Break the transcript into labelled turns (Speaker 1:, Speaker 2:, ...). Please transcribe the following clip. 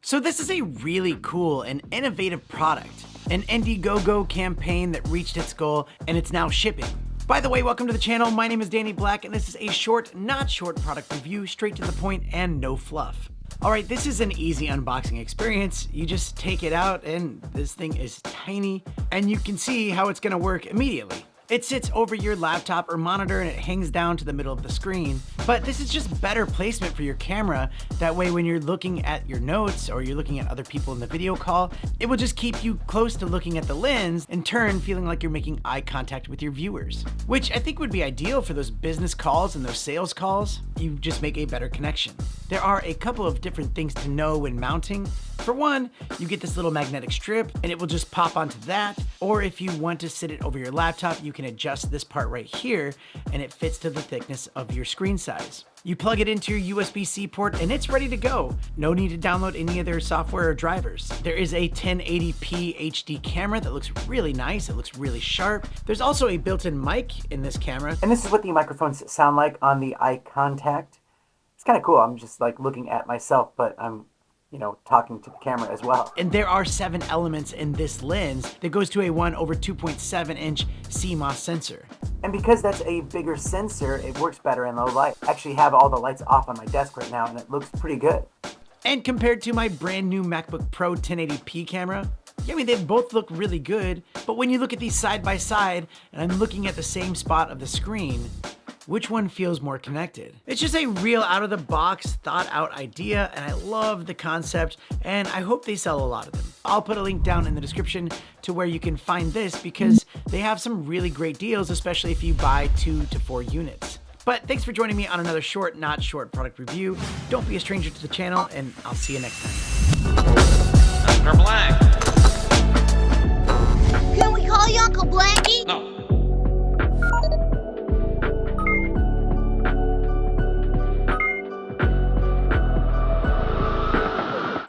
Speaker 1: So this is a really cool and innovative product, an Indiegogo campaign that reached its goal and it's now shipping. By the way, welcome to the channel. My name is Danny Black and this is a short, not short product review, straight to the point and no fluff. All right, this is an easy unboxing experience. You just take it out and this thing is tiny and you can see how it's gonna work immediately. It sits over your laptop or monitor and it hangs down to the middle of the screen. But this is just better placement for your camera. That way when you're looking at your notes or you're looking at other people in the video call, it will just keep you close to looking at the lens, in turn feeling like you're making eye contact with your viewers. Which I think would be ideal for those business calls and those sales calls. You just make a better connection. There are a couple of different things to know when mounting. For one, you get this little magnetic strip and it will just pop onto that. Or if you want to sit it over your laptop, you can adjust this part right here and it fits to the thickness of your screen size. You plug it into your USB-C port and it's ready to go. No need to download any other software or drivers. There is a 1080p HD camera that looks really nice. It looks really sharp. There's also a built-in mic in this camera. And this is what the microphones sound like on the iContact. It's kind of cool. I'm just like looking at myself, but I'm talking to the camera as well. And there are 7 elements in this lens that goes to a 1/2.7-inch CMOS sensor. And because that's a bigger sensor, it works better in low light. I actually have all the lights off on my desk right now and it looks pretty good. And compared to my brand new MacBook Pro 1080p camera, I mean, they both look really good, but when you look at these side by side and I'm looking at the same spot of the screen, which one feels more connected? It's just a real out-of-the-box, thought-out idea, and I love the concept, and I hope they sell a lot of them. I'll put a link down in the description to where you can find this because they have some really great deals, especially if you buy 2 to 4 units. But thanks for joining me on another short, not short product review. Don't be a stranger to the channel, and I'll see you next time.
Speaker 2: Mr. Black.